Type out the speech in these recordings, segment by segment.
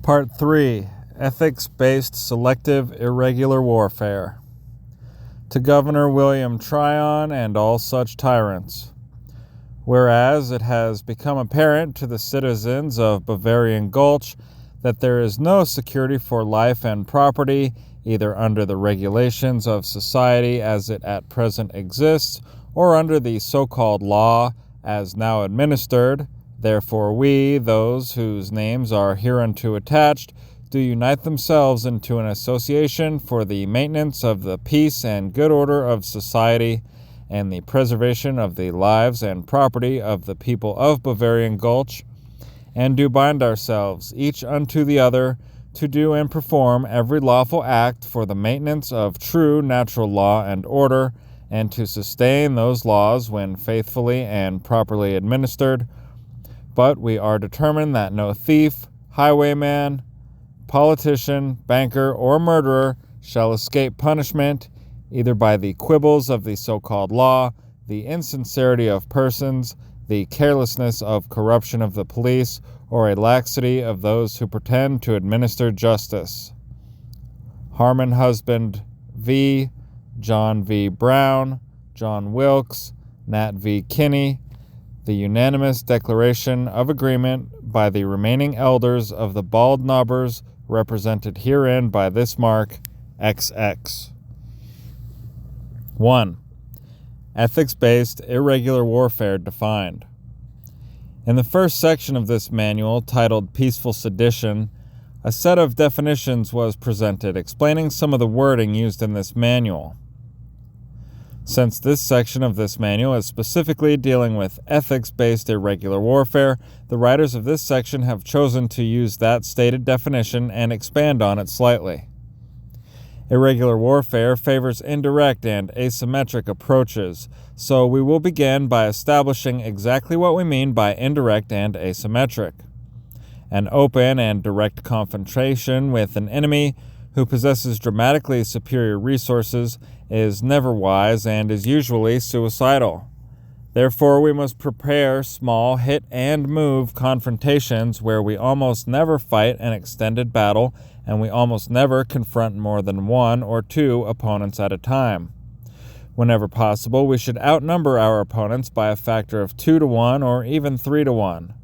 Part 3. Ethics-Based Selective Irregular Warfare. To Governor William Tryon and all such tyrants. Whereas it has become apparent to the citizens of Bavarian Gulch that there is no security for life and property, either under the regulations of society as it at present exists, or under the so-called law as now administered, therefore we, those whose names are hereunto attached, do unite themselves into an association for the maintenance of the peace and good order of society, and the preservation of the lives and property of the people of Bavarian Gulch, and do bind ourselves, each unto the other, to do and perform every lawful act for the maintenance of true natural law and order, and to sustain those laws when faithfully and properly administered. But we are determined that no thief, highwayman, politician, banker, or murderer shall escape punishment, either by the quibbles of the so-called law, the insincerity of persons, the carelessness of corruption of the police, or a laxity of those who pretend to administer justice. Harmon Husband v. John V. Brown, John Wilkes, Nat V. Kinney, the unanimous declaration of agreement by the remaining elders of the Bald Knobbers represented herein by this mark, XX. 1. Ethics-based irregular warfare defined. In the first section of this manual, titled Peaceful Sedition, a set of definitions was presented explaining some of the wording used in this manual. Since this section of this manual is specifically dealing with ethics-based irregular warfare, the writers of this section have chosen to use that stated definition and expand on it slightly. Irregular warfare favors indirect and asymmetric approaches, so we will begin by establishing exactly what we mean by indirect and asymmetric. An open and direct confrontation with an enemy who possesses dramatically superior resources is never wise and is usually suicidal. Therefore, we must prepare small hit-and-move confrontations where we almost never fight an extended battle and we almost never confront more than one or two opponents at a time. Whenever possible, we should outnumber our opponents by a factor of 2 to 1 or even 3 to 1.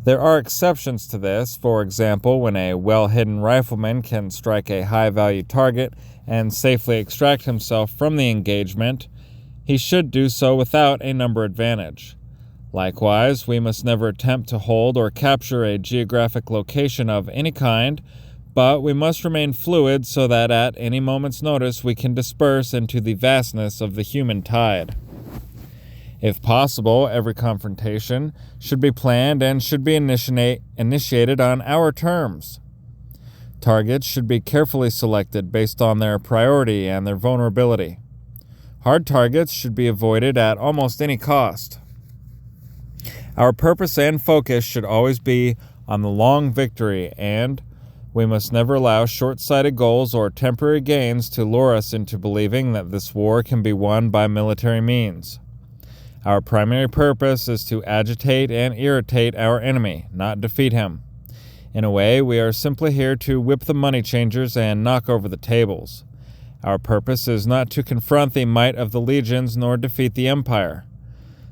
There are exceptions to this. For example, when a well-hidden rifleman can strike a high-value target and safely extract himself from the engagement, he should do so without a number advantage. Likewise, we must never attempt to hold or capture a geographic location of any kind, but we must remain fluid so that at any moment's notice we can disperse into the vastness of the human tide. If possible, every confrontation should be planned and should be initiated on our terms. Targets should be carefully selected based on their priority and their vulnerability. Hard targets should be avoided at almost any cost. Our purpose and focus should always be on the long victory, and we must never allow short-sighted goals or temporary gains to lure us into believing that this war can be won by military means. Our primary purpose is to agitate and irritate our enemy, not defeat him. In a way, we are simply here to whip the money changers and knock over the tables. Our purpose is not to confront the might of the legions nor defeat the empire.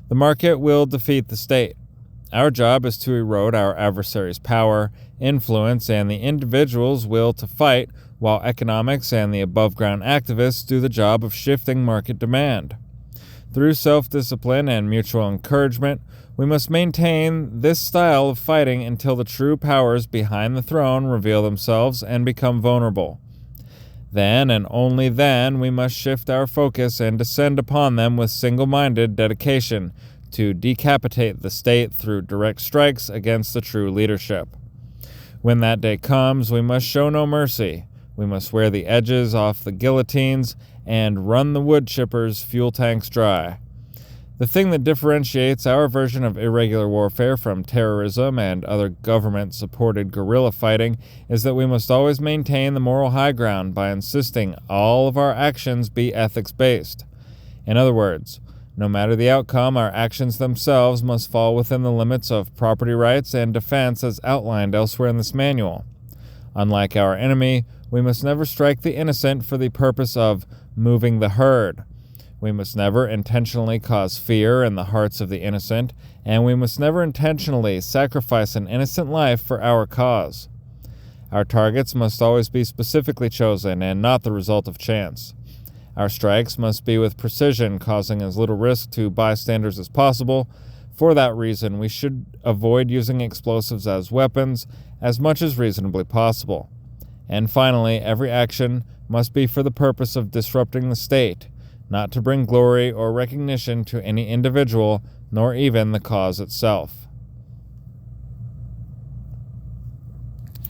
The market will defeat the state. Our job is to erode our adversary's power, influence, and the individual's will to fight, while economics and the above-ground activists do the job of shifting market demand. Through self-discipline and mutual encouragement, we must maintain this style of fighting until the true powers behind the throne reveal themselves and become vulnerable. Then, and only then, we must shift our focus and descend upon them with single-minded dedication to decapitate the state through direct strikes against the true leadership. When that day comes, we must show no mercy. We must wear the edges off the guillotines and run the wood chippers' fuel tanks dry. The thing that differentiates our version of irregular warfare from terrorism and other government-supported guerrilla fighting is that we must always maintain the moral high ground by insisting all of our actions be ethics-based. In other words, No matter the outcome, our actions themselves must fall within the limits of property rights and defense as outlined elsewhere in this manual. Unlike our enemy, we must never strike the innocent for the purpose of moving the herd. We must never intentionally cause fear in the hearts of the innocent, and we must never intentionally sacrifice an innocent life for our cause. Our targets must always be specifically chosen and not the result of chance. Our strikes must be with precision, causing as little risk to bystanders as possible. For that reason, we should avoid using explosives as weapons as much as reasonably possible. And finally, every action must be for the purpose of disrupting the state, not to bring glory or recognition to any individual, nor even the cause itself.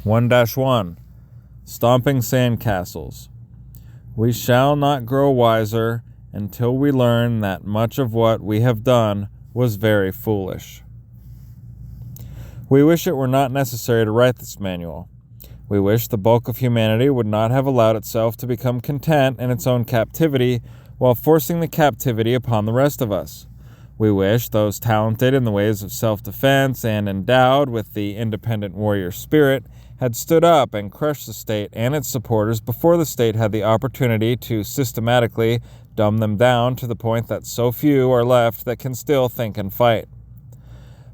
1-1. Stomping Sandcastles. We shall not grow wiser until we learn that much of what we have done was very foolish. We wish it were not necessary to write this manual. We wish the bulk of humanity would not have allowed itself to become content in its own captivity while forcing the captivity upon the rest of us. We wish those talented in the ways of self-defense and endowed with the independent warrior spirit had stood up and crushed the state and its supporters before the state had the opportunity to systematically dumb them down to the point that so few are left that can still think and fight.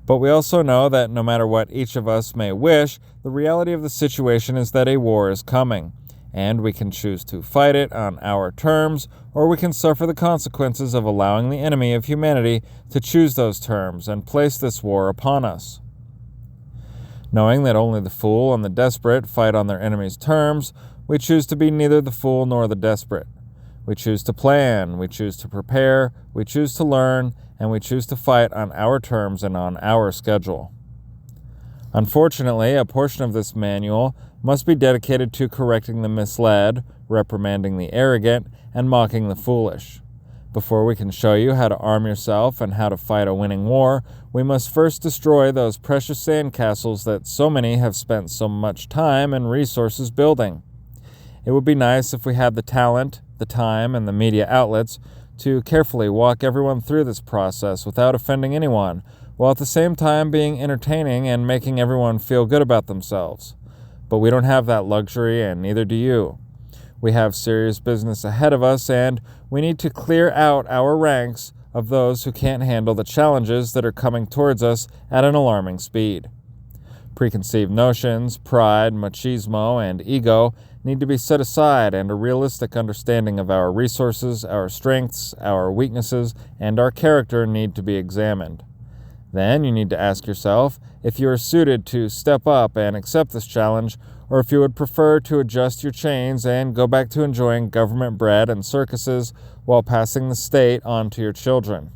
But we also know that no matter what each of us may wish, the reality of the situation is that a war is coming, and we can choose to fight it on our terms, or we can suffer the consequences of allowing the enemy of humanity to choose those terms and place this war upon us. Knowing that only the fool and the desperate fight on their enemy's terms, we choose to be neither the fool nor the desperate. We choose to plan, we choose to prepare, we choose to learn, and we choose to fight on our terms and on our schedule. Unfortunately, a portion of this manual must be dedicated to correcting the misled, reprimanding the arrogant, and mocking the foolish. Before we can show you how to arm yourself and how to fight a winning war, we must first destroy those precious sandcastles that so many have spent so much time and resources building. It would be nice if we had the talent, the time, and the media outlets to carefully walk everyone through this process without offending anyone, while at the same time being entertaining and making everyone feel good about themselves. But we don't have that luxury, and neither do you. We have serious business ahead of us, and we need to clear out our ranks of those who can't handle the challenges that are coming towards us at an alarming speed. Preconceived notions, pride, machismo, and ego need to be set aside, and a realistic understanding of our resources, our strengths, our weaknesses, and our character need to be examined. Then you need to ask yourself if you are suited to step up and accept this challenge, or if you would prefer to adjust your chains and go back to enjoying government bread and circuses while passing the state on to your children.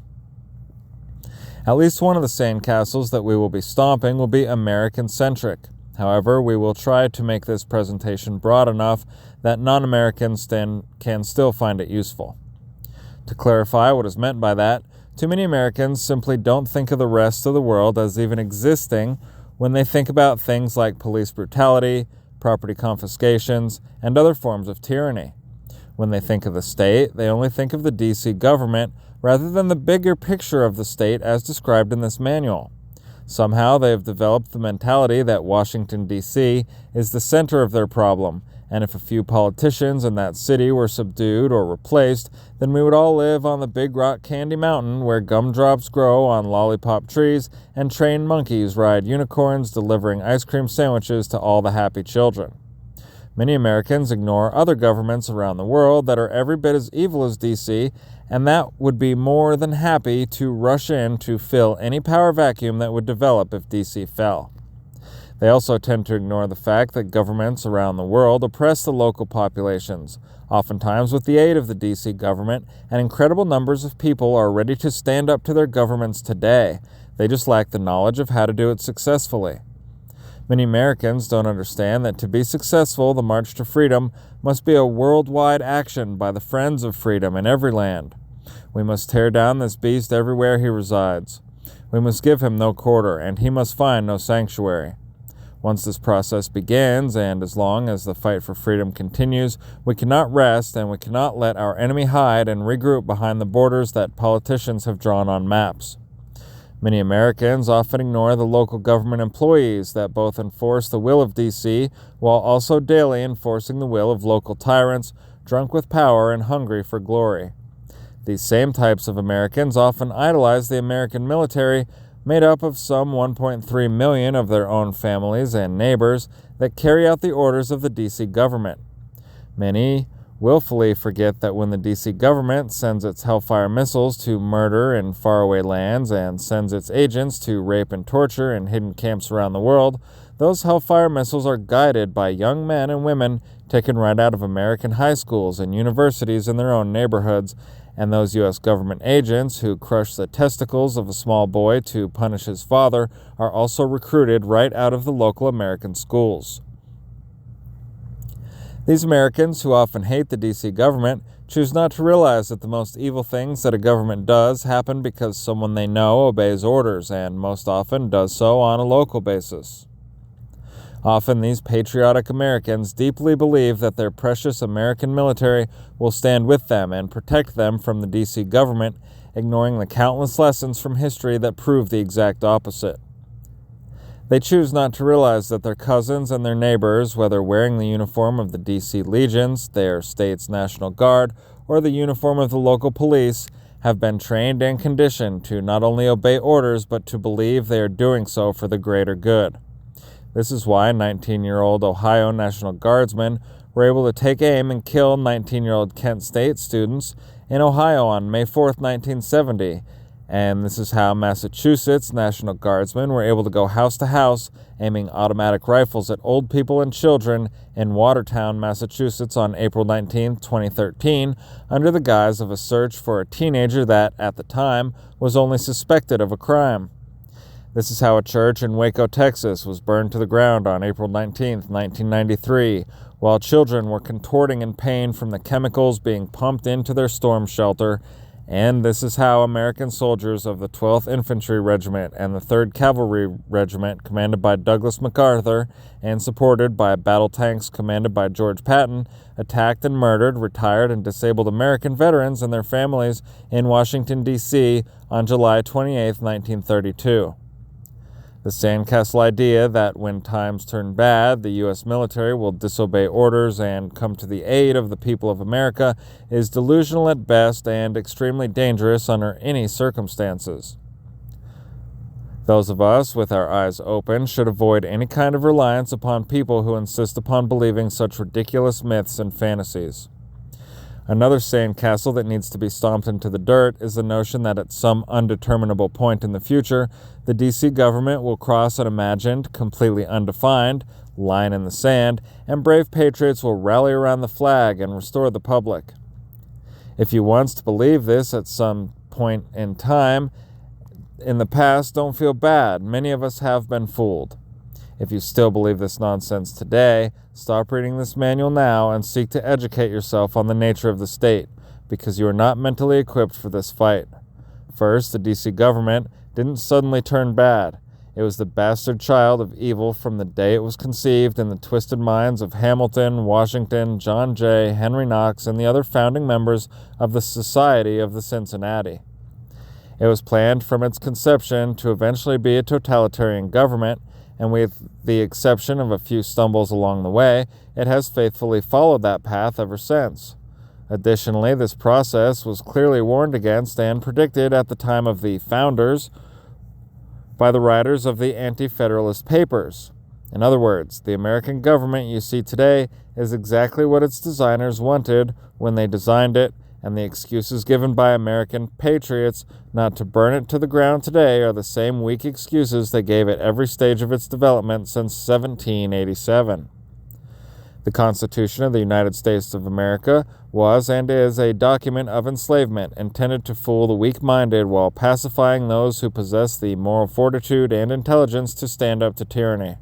At least one of the sandcastles that we will be stomping will be American-centric. However, we will try to make this presentation broad enough that non-Americans can still find it useful. To clarify what is meant by that, too many Americans simply don't think of the rest of the world as even existing when they think about things like police brutality, property confiscations, and other forms of tyranny. When they think of the state, they only think of the D.C. government rather than the bigger picture of the state as described in this manual. Somehow they have developed the mentality that Washington, D.C. is the center of their problem, and if a few politicians in that city were subdued or replaced, then we would all live on the Big Rock Candy Mountain where gumdrops grow on lollipop trees and trained monkeys ride unicorns delivering ice cream sandwiches to all the happy children. Many Americans ignore other governments around the world that are every bit as evil as D.C., and that would be more than happy to rush in to fill any power vacuum that would develop if D.C. fell. They also tend to ignore the fact that governments around the world oppress the local populations, oftentimes with the aid of the D.C. government, and incredible numbers of people are ready to stand up to their governments today. They just lack the knowledge of how to do it successfully. Many Americans don't understand that to be successful, the march to freedom must be a worldwide action by the friends of freedom in every land. We must tear down this beast everywhere he resides. We must give him no quarter, and he must find no sanctuary. Once this process begins, and as long as the fight for freedom continues, we cannot rest and we cannot let our enemy hide and regroup behind the borders that politicians have drawn on maps. Many Americans often ignore the local government employees that both enforce the will of D.C. while also daily enforcing the will of local tyrants, drunk with power and hungry for glory. These same types of Americans often idolize the American military, made up of some 1.3 million of their own families and neighbors that carry out the orders of the D.C. government. Many willfully forget that when the D.C. government sends its Hellfire missiles to murder in faraway lands and sends its agents to rape and torture in hidden camps around the world, those Hellfire missiles are guided by young men and women taken right out of American high schools and universities in their own neighborhoods, and those U.S. government agents who crush the testicles of a small boy to punish his father are also recruited right out of the local American schools. These Americans, who often hate the D.C. government, choose not to realize that the most evil things that a government does happen because someone they know obeys orders, and most often does so on a local basis. Often these patriotic Americans deeply believe that their precious American military will stand with them and protect them from the D.C. government, ignoring the countless lessons from history that prove the exact opposite. They choose not to realize that their cousins and their neighbors, whether wearing the uniform of the D.C. Legions, their state's National Guard, or the uniform of the local police, have been trained and conditioned to not only obey orders but to believe they are doing so for the greater good. This is why 19-year-old Ohio National Guardsmen were able to take aim and kill 19-year-old Kent State students in Ohio on May 4, 1970, and this is how Massachusetts National Guardsmen were able to go house to house aiming automatic rifles at old people and children in Watertown, Massachusetts on April 19, 2013, under the guise of a search for a teenager that, at the time, was only suspected of a crime. This is how a church in Waco, Texas was burned to the ground on April 19, 1993, while children were contorting in pain from the chemicals being pumped into their storm shelter. And this is how American soldiers of the 12th Infantry Regiment and the 3rd Cavalry Regiment, commanded by Douglas MacArthur and supported by battle tanks commanded by George Patton, attacked and murdered retired and disabled American veterans and their families in Washington, D.C. on July 28, 1932. The sandcastle idea that when times turn bad, the U.S. military will disobey orders and come to the aid of the people of America is delusional at best and extremely dangerous under any circumstances. Those of us with our eyes open should avoid any kind of reliance upon people who insist upon believing such ridiculous myths and fantasies. Another sandcastle that needs to be stomped into the dirt is the notion that at some undeterminable point in the future, the D.C. government will cross an imagined, completely undefined line in the sand, and brave patriots will rally around the flag and restore the public. If you once believed this at some point in time in the past, don't feel bad. Many of us have been fooled. If you still believe this nonsense today, stop reading this manual now and seek to educate yourself on the nature of the state, because you are not mentally equipped for this fight. First, the D.C. government didn't suddenly turn bad. It was the bastard child of evil from the day it was conceived in the twisted minds of Hamilton, Washington, John Jay, Henry Knox, and the other founding members of the Society of the Cincinnati. It was planned from its conception to eventually be a totalitarian government, and with the exception of a few stumbles along the way, it has faithfully followed that path ever since. Additionally, this process was clearly warned against and predicted at the time of the founders by the writers of the Anti-Federalist Papers. In other words, the American government you see today is exactly what its designers wanted when they designed it, and the excuses given by American patriots not to burn it to the ground today are the same weak excuses they gave at every stage of its development since 1787. The Constitution of the United States of America was and is a document of enslavement intended to fool the weak-minded while pacifying those who possess the moral fortitude and intelligence to stand up to tyranny.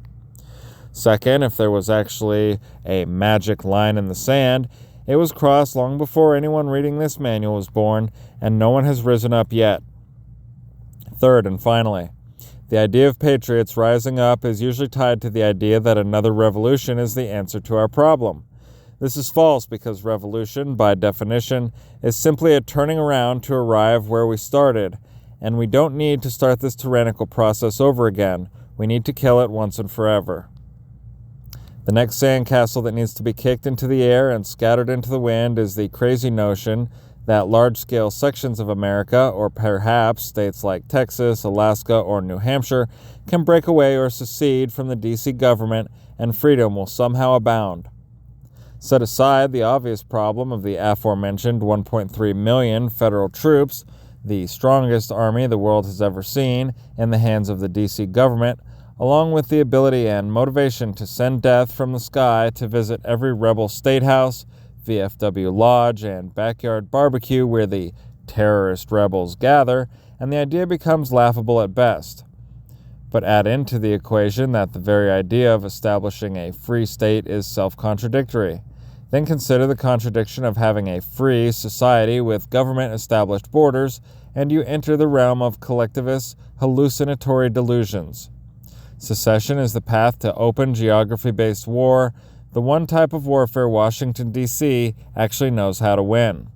Second, if there was actually a magic line in the sand, it was crossed long before anyone reading this manual was born, and no one has risen up yet. Third and finally, The idea of patriots rising up is usually tied to the idea that another revolution is the answer to our problem. This is false because revolution, by definition, is simply a turning around to arrive where we started, and we don't need to start this tyrannical process over again. We need to kill it once and forever. The next sandcastle that needs to be kicked into the air and scattered into the wind is the crazy notion that large-scale sections of America, or perhaps states like Texas, Alaska, or New Hampshire, can break away or secede from the D.C. government and freedom will somehow abound. Set aside the obvious problem of the aforementioned 1.3 million federal troops, the strongest army the world has ever seen, in the hands of the D.C. government, along with the ability and motivation to send death from the sky to visit every rebel statehouse, VFW lodge, and backyard barbecue where the terrorist rebels gather, and the idea becomes laughable at best. But add into the equation that the very idea of establishing a free state is self-contradictory. Then consider the contradiction of having a free society with government-established borders, and you enter the realm of collectivist, hallucinatory delusions. Secession is the path to open geography-based war, the one type of warfare Washington, D.C. actually knows how to win.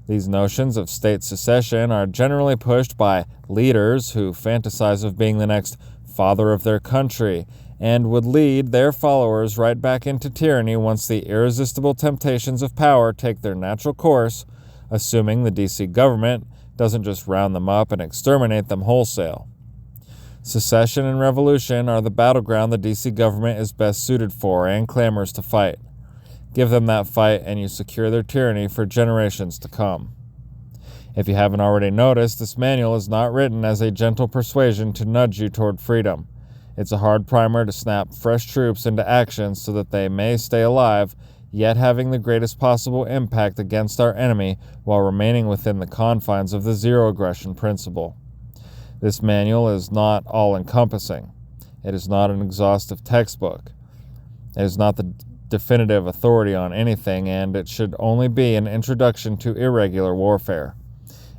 These notions of state secession are generally pushed by leaders who fantasize of being the next father of their country and would lead their followers right back into tyranny once the irresistible temptations of power take their natural course, assuming the D.C. government doesn't just round them up and exterminate them wholesale. Secession and revolution are the battleground the D.C. government is best suited for and clamors to fight. Give them that fight and you secure their tyranny for generations to come. If you haven't already noticed, this manual is not written as a gentle persuasion to nudge you toward freedom. It's a hard primer to snap fresh troops into action so that they may stay alive, yet having the greatest possible impact against our enemy while remaining within the confines of the zero aggression principle. This manual is not all-encompassing. It is not an exhaustive textbook. It is not the definitive authority on anything, and it should only be an introduction to irregular warfare.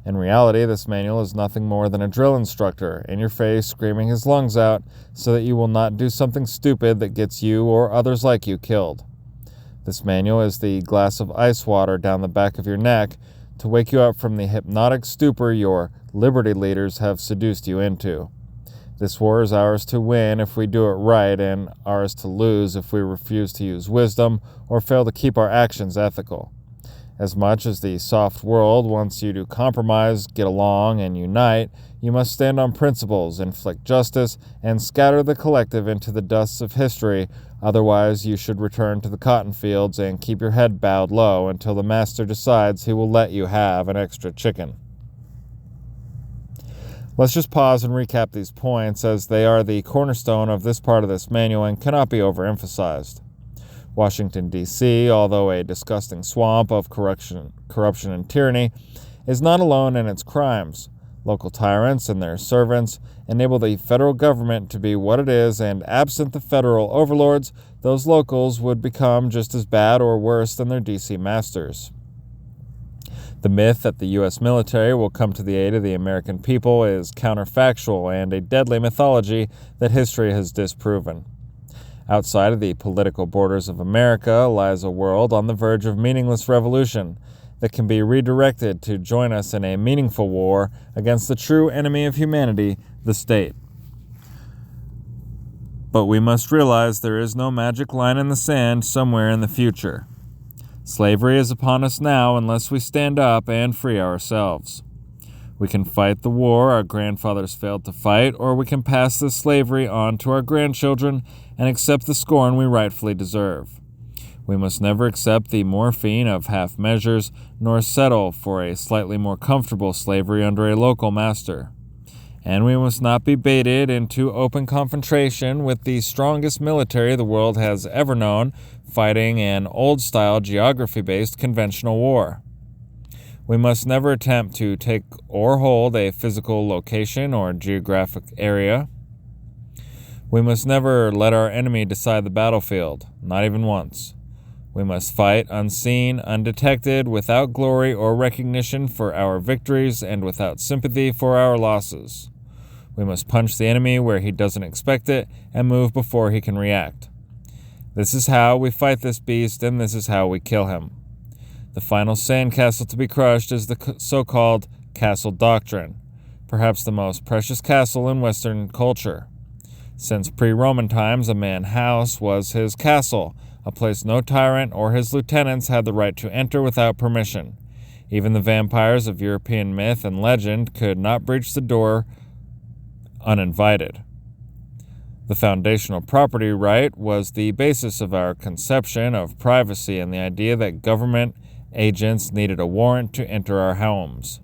In reality, this manual is nothing more than a drill instructor in your face screaming his lungs out so that you will not do something stupid that gets you or others like you killed. This manual is the glass of ice water down the back of your neck to wake you up from the hypnotic stupor your liberty leaders have seduced you into. This war is ours to win if we do it right, and ours to lose if we refuse to use wisdom or fail to keep our actions ethical. As much as the soft world wants you to compromise, get along, and unite, you must stand on principles, inflict justice, and scatter the collective into the dusts of history. Otherwise, you should return to the cotton fields and keep your head bowed low until the master decides he will let you have an extra chicken. Let's just pause and recap these points, as they are the cornerstone of this part of this manual and cannot be overemphasized. Washington, D.C., although a disgusting swamp of corruption and tyranny, is not alone in its crimes. Local tyrants and their servants enable the federal government to be what it is, and absent the federal overlords, those locals would become just as bad or worse than their D.C. masters. The myth that the U.S. military will come to the aid of the American people is counterfactual and a deadly mythology that history has disproven. Outside of the political borders of America lies a world on the verge of meaningless revolution that can be redirected to join us in a meaningful war against the true enemy of humanity, the state. But we must realize there is no magic line in the sand somewhere in the future. Slavery is upon us now unless we stand up and free ourselves. We can fight the war our grandfathers failed to fight, or we can pass this slavery on to our grandchildren and accept the scorn we rightfully deserve. We must never accept the morphine of half measures, nor settle for a slightly more comfortable slavery under a local master. And we must not be baited into open confrontation with the strongest military the world has ever known, fighting an old-style geography-based conventional war. We must never attempt to take or hold a physical location or geographic area. We must never let our enemy decide the battlefield, not even once. We must fight unseen, undetected, without glory or recognition for our victories and without sympathy for our losses. We must punch the enemy where he doesn't expect it and move before he can react. This is how we fight this beast, and this is how we kill him. The final sandcastle to be crushed is the so-called castle doctrine, perhaps the most precious castle in Western culture. Since pre-Roman times, a man's house was his castle, a place no tyrant or his lieutenants had the right to enter without permission. Even the vampires of European myth and legend could not breach the door uninvited. The foundational property right was the basis of our conception of privacy and the idea that government agents needed a warrant to enter our homes.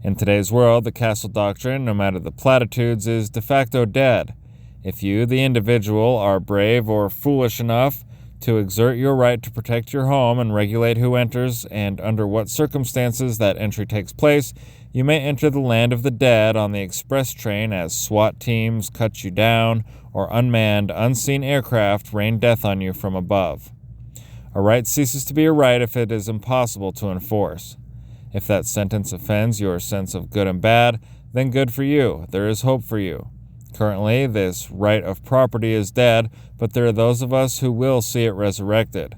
In today's world, the castle doctrine, no matter the platitudes, is de facto dead. If you, the individual, are brave or foolish enough to exert your right to protect your home and regulate who enters and under what circumstances that entry takes place, you may enter the land of the dead on the express train as SWAT teams cut you down or unmanned, unseen aircraft rain death on you from above. A right ceases to be a right if it is impossible to enforce. If that sentence offends your sense of good and bad, then good for you. There is hope for you. Currently, this right of property is dead, but there are those of us who will see it resurrected.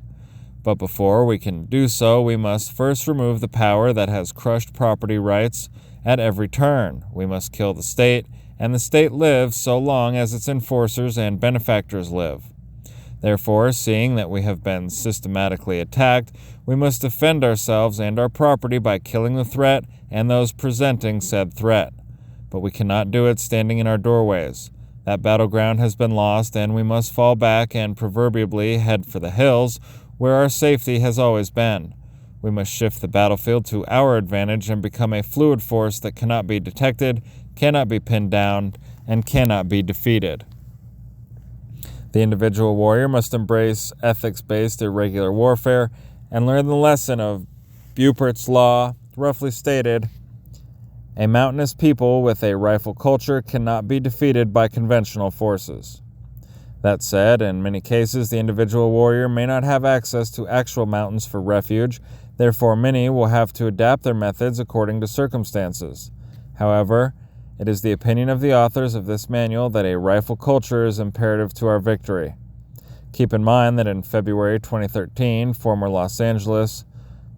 But before we can do so, we must first remove the power that has crushed property rights at every turn. We must kill the state, and the state lives so long as its enforcers and benefactors live. Therefore, seeing that we have been systematically attacked, we must defend ourselves and our property by killing the threat and those presenting said threat. But we cannot do it standing in our doorways. That battleground has been lost, and we must fall back and proverbially head for the hills, where our safety has always been. We must shift the battlefield to our advantage and become a fluid force that cannot be detected, cannot be pinned down, and cannot be defeated. The individual warrior must embrace ethics-based irregular warfare and learn the lesson of Bupert's Law, roughly stated, a mountainous people with a rifle culture cannot be defeated by conventional forces. That said, in many cases, the individual warrior may not have access to actual mountains for refuge, therefore many will have to adapt their methods according to circumstances. However, it is the opinion of the authors of this manual that a rifle culture is imperative to our victory. Keep in mind that in February 2013, former Los Angeles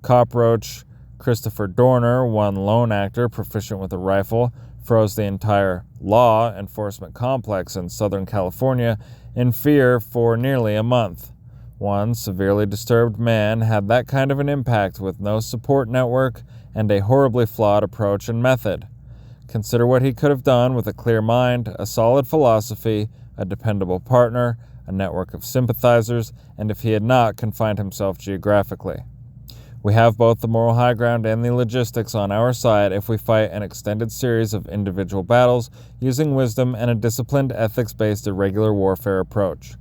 cockroach Christopher Dorner, one lone actor proficient with a rifle, froze the entire law enforcement complex in Southern California in fear for nearly a month. One severely disturbed man had that kind of an impact with no support network and a horribly flawed approach and method. Consider what he could have done with a clear mind, a solid philosophy, a dependable partner, a network of sympathizers, and if he had not confined himself geographically. We have both the moral high ground and the logistics on our side if we fight an extended series of individual battles using wisdom and a disciplined ethics-based irregular warfare approach.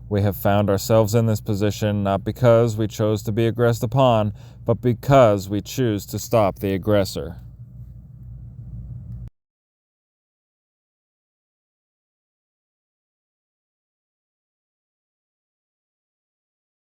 We have found ourselves in this position not because we chose to be aggressed upon, but because we choose to stop the aggressor.